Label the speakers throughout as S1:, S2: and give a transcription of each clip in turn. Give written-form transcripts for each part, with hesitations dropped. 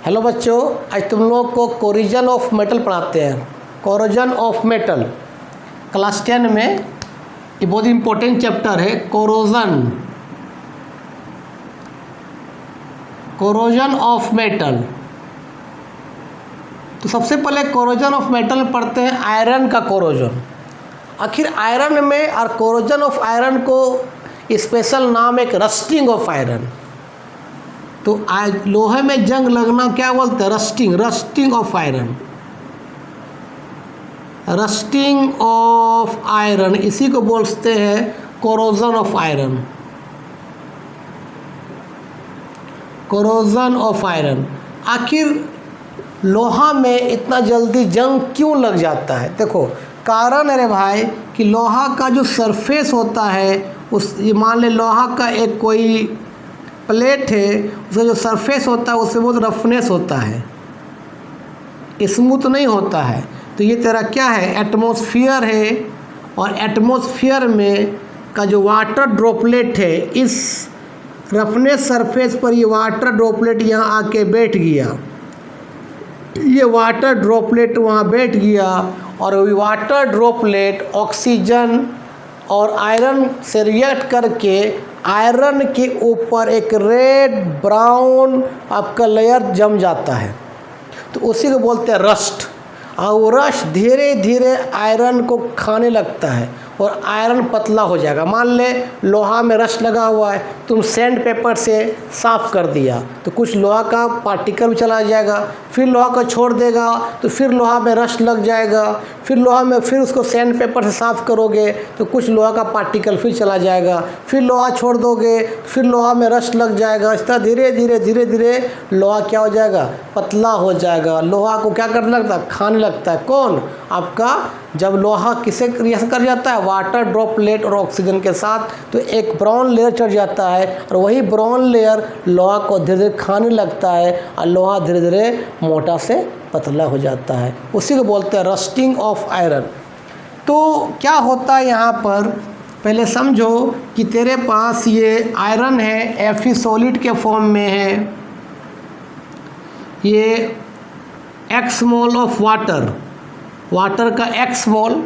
S1: Hello बच्चों, आज तुम लोग को कोरोजन ऑफ मेटल पढ़ाते हैं। कोरोजन ऑफ मेटल क्लास 10 में ये बहुत इम्पोर्टेंट चैप्टर है। Corrosion of metal. तो सबसे पहले कोरोजन ऑफ मेटल पढ़ते हैं आयरन का कोरोजन। आखिर आयरन में और कोरोजन ऑफ आयरन को स्पेशल नाम एक रस्टिंग ऑफ आयरन। तो लोहे में जंग लगना क्या बोलते हैं? Rusting of iron. Rusting of iron इसी को बोलते हैं corrosion of iron. Corrosion of iron. आखिर लोहा में इतना जल्दी जंग क्यों लग जाता है? देखो कारण है रे भाई कि लोहा का जो सरफेस होता है उस मान ले लोहा का एक कोई प्लेट है, उसका जो सरफेस होता है उससे बहुत रफनेस होता है, स्मूथ नहीं होता है। तो ये तेरा क्या है? एटमॉस्फेयर है। और एटमॉस्फेयर में का जो वाटर ड्रॉपलेट है, इस रफनेस सरफेस पर ये वाटर ड्रॉपलेट यहाँ आके बैठ गया। ये वाटर ड्रॉपलेट वहाँ बैठ गया और वाटर ड्रॉपलेट ऑक्सीजन और आयरन से रिएक्ट करके आयरन के ऊपर एक रेड ब्राउन आपका लेयर जम जाता है। तो उसी को बोलते हैं रस्ट। और वो रस्ट धीरे धीरे आयरन को खाने लगता है और आयरन पतला हो जाएगा। मान ले लोहा में रस्ट लगा हुआ है, तुम सैंड पेपर से साफ़ कर दिया तो कुछ लोहा का पार्टिकल भी चला जाएगा, फिर लोहा को छोड़ देगा तो फिर लोहा में रस्ट लग जाएगा, फिर लोहा में फिर उसको सैंड पेपर से साफ़ करोगे तो कुछ लोहा का पार्टिकल फिर चला जाएगा, फिर लोहा छोड़ दोगे फिर लोहा में रस्ट लग जाएगा। इस तरह धीरे धीरे लोहा क्या हो जाएगा? पतला हो जाएगा। लोहा को क्या करने लगता है? खाने लगता है। कौन? आपका जब लोहा किसे रिएक्शन कर जाता है? वाटर ड्रॉपलेट और ऑक्सीजन के साथ, तो एक ब्राउन लेयर चढ़ जाता है और वही ब्राउन लेयर लोहा को धीरे धीरे खाने लगता है और लोहा धीरे धीरे मोटा से पतला हो जाता है। उसी को बोलते हैं रस्टिंग ऑफ आयरन। तो क्या होता है यहाँ पर? पहले समझो कि तेरे पास ये आयरन है, Fe सॉलिड के फॉर्म में है। ये x मोल ऑफ वाटर का x मोल।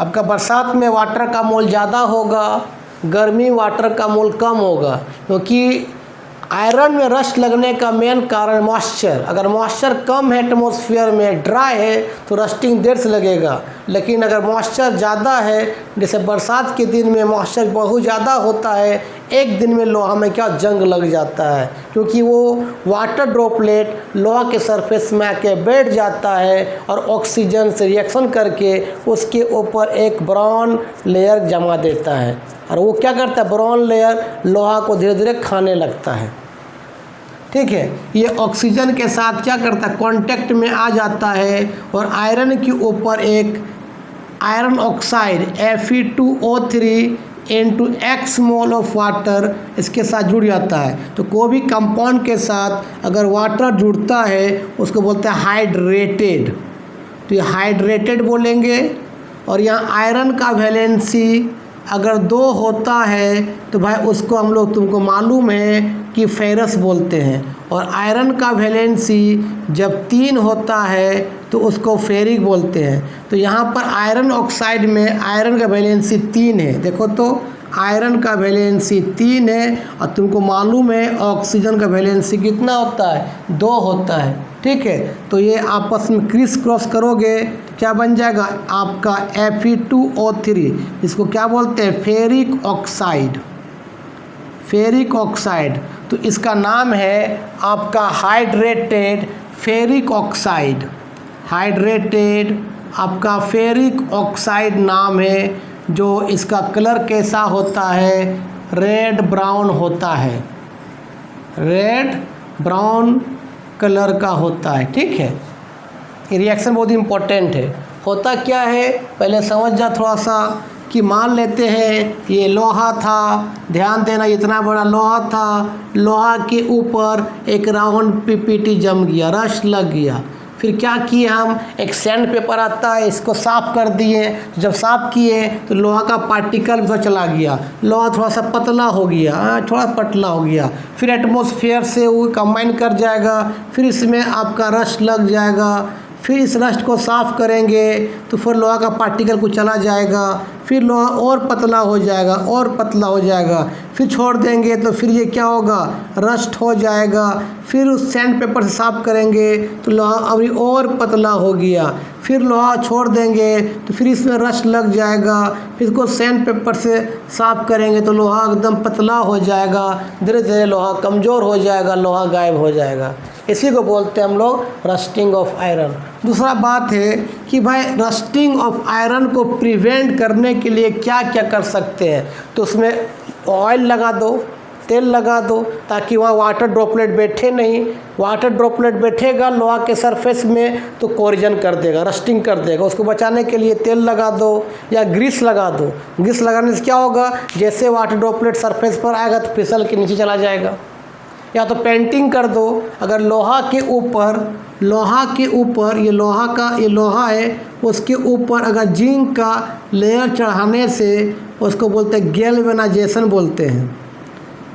S1: आपका बरसात में वाटर का मोल ज़्यादा होगा, गर्मी वाटर का मोल कम होगा, क्योंकि आयरन में रस्ट लगने का मेन कारण मॉइस्चर। अगर मॉइस्चर कम है एटमॉस्फेयर में, ड्राई है, तो रस्टिंग देर से लगेगा। लेकिन अगर मॉइस्चर ज़्यादा है, जैसे बरसात के दिन में मॉइस्चर बहुत ज़्यादा होता है, एक दिन में लोहा में क्या जंग लग जाता है, क्योंकि वो वाटर ड्रॉपलेट लोहा के सरफेस में आके बैठ जाता है और ऑक्सीजन से रिएक्शन करके उसके ऊपर एक ब्राउन लेयर जमा देता है। और वो क्या करता है? ब्राउन लेयर लोहा को धीरे धीरे खाने लगता है। ठीक है, ये ऑक्सीजन के साथ क्या करता है? कांटेक्ट में आ जाता है और आयरन के ऊपर एक iron oxide Fe2O3 into x mole of water इसके साथ जुड़ जाता है। तो कोई भी कंपाउंड के साथ अगर वाटर जुड़ता है उसको बोलते हैं हाइड्रेटेड। तो ये हाइड्रेटेड बोलेंगे। और यहाँ आयरन का वैलेंसी अगर 2 होता है तो भाई उसको हम लोग, तुमको मालूम है कि फेरस बोलते हैं। और आयरन का वैलेंसी जब 3 होता है तो उसको फेरिक बोलते हैं। तो यहाँ पर आयरन ऑक्साइड में आयरन का वैलेंसी 3 है। देखो तो आयरन का वैलेंसी 3 है और तुमको मालूम है ऑक्सीजन का वैलेंसी कितना होता है? 2 होता है। ठीक है, तो ये आपस में क्रिस क्रॉस करोगे तो क्या बन जाएगा? आपका Fe2O3, इसको क्या बोलते हैं? Ferric oxide. Ferric oxide. तो इसका नाम है आपका हाइड्रेटेड फेरिक ऑक्साइड। हाइड्रेटेड आपका फेरिक ऑक्साइड नाम है। जो इसका कलर कैसा होता है? रेड ब्राउन होता है। रेड ब्राउन कलर का होता है। ठीक है, ये रिएक्शन बहुत इम्पोर्टेंट है। होता क्या है पहले समझ जा थोड़ा सा कि मान लेते हैं ये लोहा था, ध्यान देना इतना बड़ा लोहा था, लोहा के ऊपर एक राउंड पीपीटी जम गया, रस्ट लग गया। फिर क्या किए हम, एक सैंड पेपर आता है, इसको साफ़ कर दिए। जब साफ़ किए तो लोहा का पार्टिकल भी चला गया, लोहा थोड़ा सा पतला हो गया, थोड़ा पतला हो गया। फिर एटमॉस्फेयर से वो कंबाइन कर जाएगा, फिर इसमें आपका रस्ट लग जाएगा। फिर इस रस्ट को साफ़ करेंगे तो फिर लोहा का पार्टिकल को चला जाएगा, फिर लोहा और पतला हो जाएगा और पतला हो जाएगा। फिर छोड़ देंगे तो फिर ये क्या होगा, रस्ट हो जाएगा। फिर उस सैंड पेपर से साफ़ करेंगे तो लोहा अभी और पतला हो गया। फिर लोहा छोड़ देंगे तो फिर इसमें रस्ट लग जाएगा। फिर इसको सैंड पेपर से साफ़ करेंगे तो लोहा एकदम पतला हो जाएगा। धीरे धीरे लोहा कमज़ोर हो जाएगा, लोहा गायब हो जाएगा। इसी को बोलते हैं हम लोग रस्टिंग ऑफ आयरन। दूसरा बात है कि भाई रस्टिंग ऑफ आयरन को प्रिवेंट करने के लिए क्या क्या कर सकते हैं। तो उसमें ऑयल लगा दो, तेल लगा दो, ताकि वहाँ वाटर ड्रॉपलेट बैठे नहीं। वाटर ड्रॉपलेट बैठेगा लोहा के सरफेस में तो कोरिजन कर देगा, रस्टिंग कर देगा। उसको बचाने के लिए तेल लगा दो या ग्रीस लगा दो। ग्रीस लगाने से क्या होगा, जैसे वाटर ड्रॉपलेट सरफेस पर आएगा तो फिसल के नीचे चला जाएगा। या तो पेंटिंग कर दो, अगर लोहा के ऊपर ये लोहा है, उसके ऊपर अगर जिंक का लेयर चढ़ाने से उसको बोलते हैं गैल्वेनाइजेशन बोलते हैं,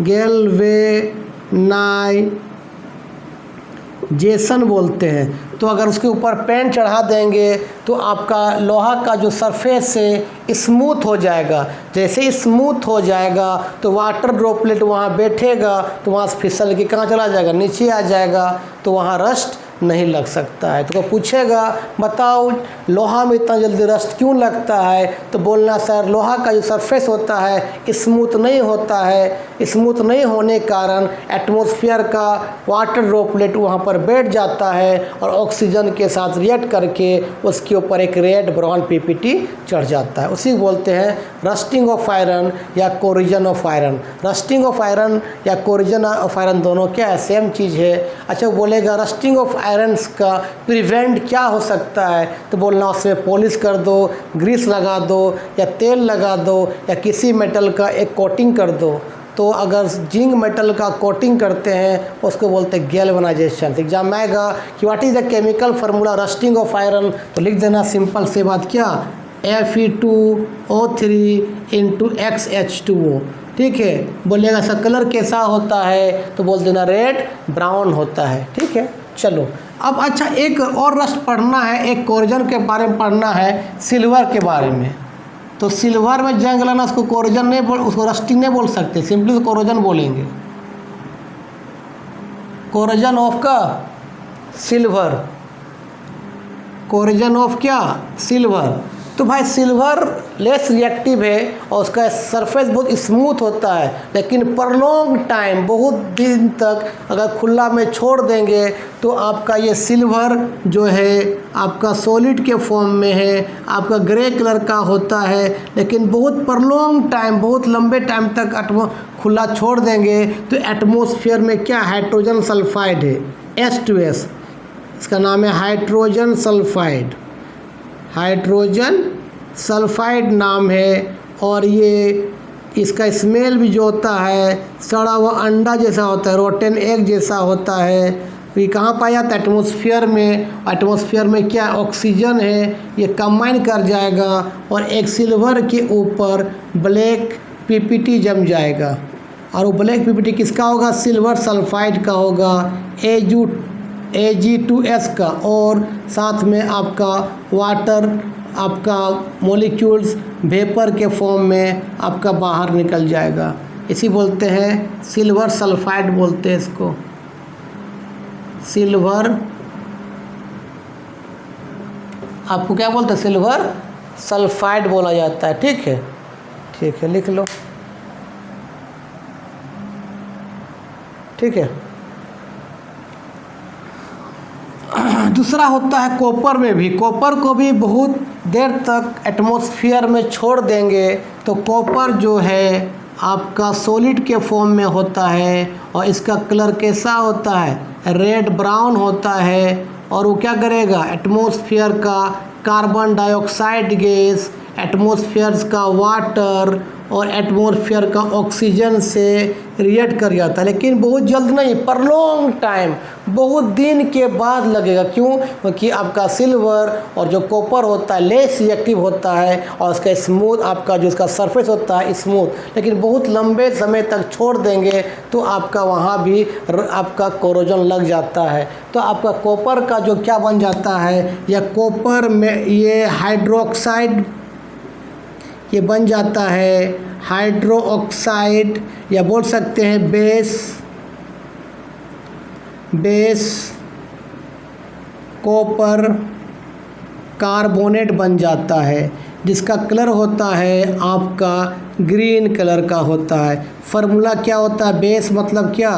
S1: गैल्वेनाइजेशन बोलते हैं। तो अगर उसके ऊपर पेंट चढ़ा देंगे तो आपका लोहा का जो सरफेस है स्मूथ हो जाएगा। जैसे स्मूथ हो जाएगा तो वाटर ड्रॉपलेट वहाँ बैठेगा तो वहाँ से फिसल के कहाँ चला जाएगा, नीचे आ जाएगा, तो वहाँ रस्ट नहीं लग सकता है। तो पूछेगा बताओ लोहा में इतना जल्दी रस्ट क्यों लगता है, तो बोलना सर लोहा का जो सरफेस होता है स्मूथ नहीं होता है। स्मूथ नहीं होने के कारण एटमॉस्फेयर का वाटर ड्रॉपलेट वहाँ पर बैठ जाता है और ऑक्सीजन के साथ रिएक्ट करके उसके ऊपर एक रेड ब्राउन पीपीटी चढ़ जाता है। उसी को बोलते हैं रस्टिंग ऑफ आयरन या corrosion of iron. Rusting of iron या कोरिजन ऑफ आयरन दोनों क्या है, सेम चीज़ है। अच्छा बोलेगा रस्टिंग ऑफ आयरन्स का प्रिवेंट क्या हो सकता है, तो बोलना उसमें पॉलिश कर दो, ग्रीस लगा दो या तेल लगा दो या किसी मेटल का एक कोटिंग कर दो। तो अगर जिंक मेटल का कोटिंग करते हैं उसको बोलते हैं गैल्वेनाइजेशन। एग्जाम में आएगा कि what is the chemical formula rusting of iron, तो लिख देना सिंपल से बात क्या, Fe2O3 × XH2O। ठीक है, बोलेगा सर कलर कैसा होता है, तो बोल देना रेड ब्राउन होता है। ठीक है, चलो अब अच्छा एक और रस्ट पढ़ना है, एक कोरिजन के बारे में पढ़ना है, सिल्वर के बारे में। तो सिल्वर में जंग लगना उसको कोरिजन नहीं बोल, उसको रस्टिंग नहीं बोल सकते, सिंपली कोरिजन बोलेंगे। कोरिजन ऑफ का सिल्वर, कोरिजन ऑफ क्या, सिल्वर। तो भाई सिल्वर लेस रिएक्टिव है और उसका सरफेस बहुत स्मूथ होता है, लेकिन पर लॉन्ग टाइम बहुत दिन तक अगर खुला में छोड़ देंगे तो आपका ये सिल्वर जो है आपका सॉलिड के फॉर्म में है, आपका ग्रे कलर का होता है। लेकिन बहुत पर लॉन्ग टाइम, बहुत लंबे टाइम तक खुला छोड़ देंगे तो एटमॉस्फेयर में क्या हाइड्रोजन सल्फाइड है, H2S, इसका नाम है हाइड्रोजन सल्फाइड। हाइड्रोजन सल्फाइड नाम है। और ये इसका स्मेल भी जो होता है सड़ा हुआ अंडा जैसा होता है, रोटेन एग जैसा होता है। ये कहाँ पाया जाता है, एटमॉस्फेयर में। एटमॉस्फेयर में क्या ऑक्सीजन है, ये कंबाइन कर जाएगा और एक सिल्वर के ऊपर ब्लैक पीपीटी जम जाएगा। और वो ब्लैक पीपीटी किसका होगा, सिल्वर सल्फाइड का होगा, Ag2S का। और साथ में आपका वाटर, आपका मॉलिक्यूल्स वेपर के फॉर्म में आपका बाहर निकल जाएगा। इसी बोलते हैं सिल्वर सल्फाइड बोलते हैं इसको, सिल्वर, आपको क्या बोलते हैं, सिल्वर सल्फाइड बोला जाता है। ठीक है, ठीक है, लिख लो। ठीक है, दूसरा होता है कॉपर में भी। कॉपर को भी बहुत देर तक एटमॉस्फेयर में छोड़ देंगे तो कॉपर जो है आपका सॉलिड के फॉर्म में होता है और इसका कलर कैसा होता है, रेड ब्राउन होता है। और वो क्या करेगा, एटमॉस्फेयर का कार्बन डाइऑक्साइड गैस, एटमॉस्फेयर का वाटर और एटमॉस्फेयर का ऑक्सीजन से रिएक्ट कर जाता है, लेकिन बहुत जल्द नहीं, पर लॉन्ग टाइम, बहुत दिन के बाद लगेगा। क्यों? क्योंकि आपका सिल्वर और जो कॉपर होता है लेस रिएक्टिव होता है और उसका स्मूथ, आपका जो उसका सरफेस होता है स्मूथ, लेकिन बहुत लंबे समय तक छोड़ देंगे तो आपका वहाँ भी आपका कोरोजन लग जाता है। तो आपका कॉपर का जो क्या बन जाता है, या कॉपर में ये हाइड्रोक्साइड ये बन जाता है हाइड्रो ऑक्साइड, या बोल सकते हैं बेस कॉपर कार्बोनेट बन जाता है, जिसका कलर होता है आपका ग्रीन कलर का होता है। फार्मूला क्या होता है? बेस मतलब क्या?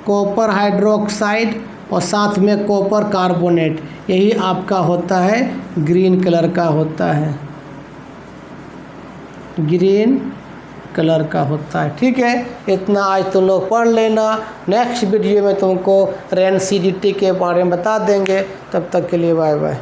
S1: कॉपर हाइड्रोक्साइड और साथ में कॉपर कार्बोनेट, यही आपका होता है ग्रीन कलर का होता है, ग्रीन कलर का होता है। ठीक है, इतना आज तुम लोग पढ़ लेना। नेक्स्ट वीडियो में तुमको रेनसिडिटी के बारे में बता देंगे। तब तक के लिए बाय बाय।